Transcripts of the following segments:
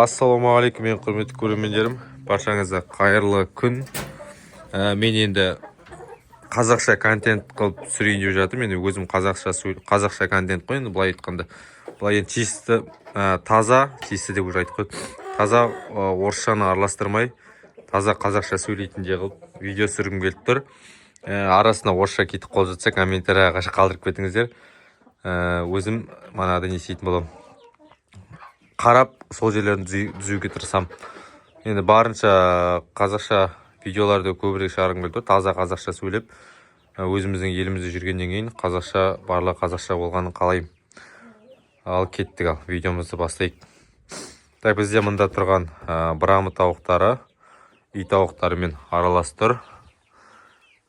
Ассалаумағалейкум, мен құрметті көрермендерім. Баршаңызға қайырлы күн. Мен енді қазақша контент қылып түсірейін деп жатырмын. Мен өзім қазақша контент қой, енді былай айтқанда. Былай енді чисті таза, чисті деп уже айтып қойды. Таза орысшаны араластырмай, таза қазақша сөйлейтіндей қылып видео түсіргім келіп тұр. Арасына орысша кетіп қалып жатса, комментарияға қалдырып кетіңіздер. Өзім манады не істейтін боламын. Қарап, сол жерлерін түзеуге тырысам. Енді барынша қазақша видеоларды көбірек шығарғым келіп тұр. Таза қазақша сөйлеп, өзіміздің елімізде жүргеннен кейін барлығы қазақша болғанын қалаймын. Ал кеттік, видеомызды бастайық. Так, бізде мында тұрған брамы тауықтары, үй тауықтарымен аралас тұр.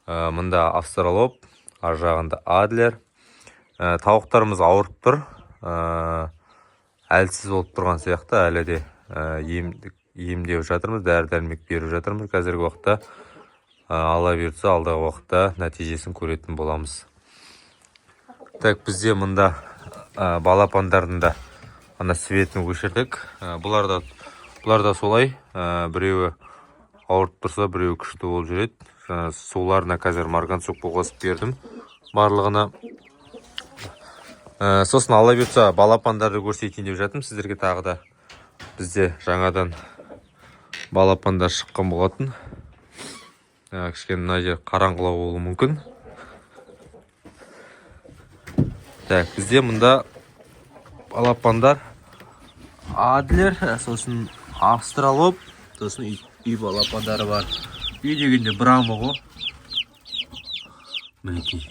Мында австралоп, ар жағында адлер. Тауықтарымыз ауырып тұр. Әлсіз болып тұрған сияқты, әлі де емдеп жатырмыз, дәрі-дәрмек беріп жатырмыз. Қазіргі уақытта алла бұйыртса, алдағы уақытта нәтижесін көретін боламыз. Так, бізде мында балапандардың да светін өшірдік. Бұлар да солай, біреуі ауырып тұрса, біреуі күшті болып жүреді. Суларына қазір марганцовка қосып бердім барлығына. Сосын алла бұйыртса балапандарды көрсетейін деп жатырмын сіздерге. Тағы да бізде жаңадан балапандар шыққан болатын. Кішкене мына жер қараңғылау болуы мүмкін. Так, бізде мында балапандар адлер, сосын австралоп, сосын үй балапандары бар. Үй дегенде брамы ғой. Мінекей,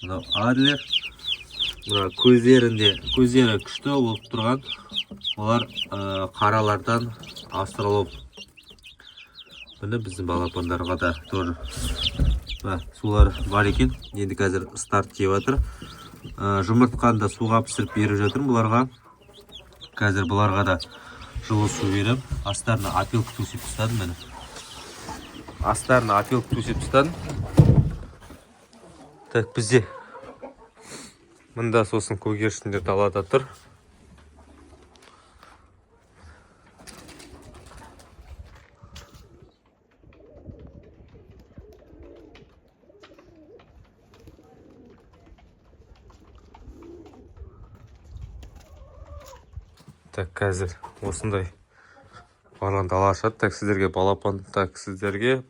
мынау адлер. Көздері күшті болып тұрған, олар қаралардан австралоп. Міне біздің балапандарға да тоже сулар бар екен. Енді қазір старт жеп жатыр. Жұмыртқаны да суға пісіріп беріп жатырмын бұларға. Қазір бұларға да жылы су беріп, астарына опилка төсеп тастадым міне. Астарына опилка төсеп тастадым. Так, бізде мында сосын көгершіндер далада тұр. Так, қазір осындай барлығын дала ашады. Так, сіздерге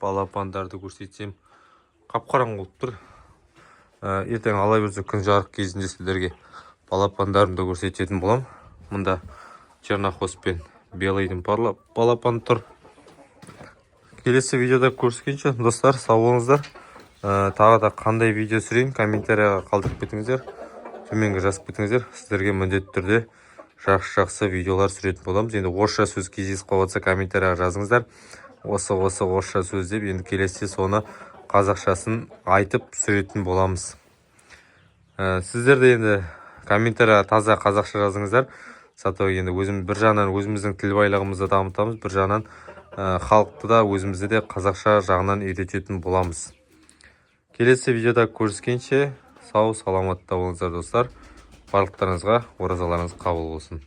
балапандарды көрсетсем, қап-қараң болып тұр. Ертең ала берсе күн жарық кезінде сіздерге балапандарымды көрсететін болам. Мұнда чернохвост пен белыйдың балапан тұр. Келесі видеода көріскенше, достар, сау болыңыздар. Тағы да қандай видео түсірейін, комментарияға қалдырып кетіңіздер. Төменге жазып кетіңіздер. Сіздерге міндетті түрде жақсы видеолар түсіретін боламыз. Енді орысша сөз кездесіп қалса комментарияға жазыңыздар. Осы орысша сөз деп, енді келесі соны қазақшасын айтып түсіретін боламыз. Сіздер де енді комментарияға таза қазақша жазыңыздар. Сато енді бір жағынан өзіміздің тіл байлығымызды дамытамыз, бір жағынан халықты да өзімізді де қазақша жағынан үйрететін боламыз. Келесі видеода көріскенше сау саламатта болыңыздар, достар. Барлықтарыңызға оразаларыңыз қабыл болсын.